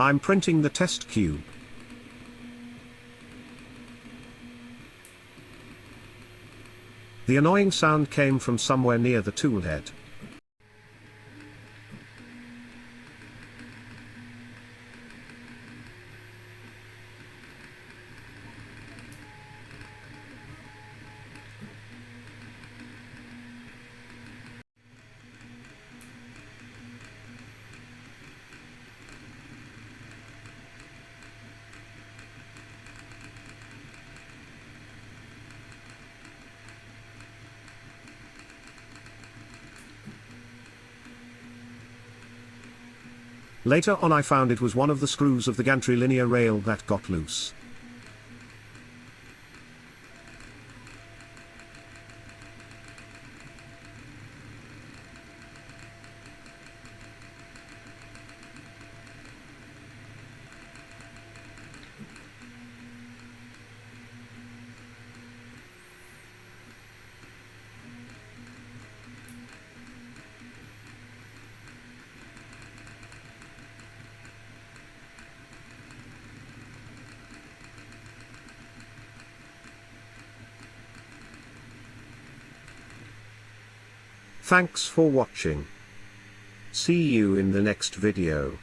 I'm printing the test cube. The annoying sound came from somewhere near the toolhead. Later on I found it was one of the screws of the gantry linear rail that got loose. Thanks for watching. See you in the next video.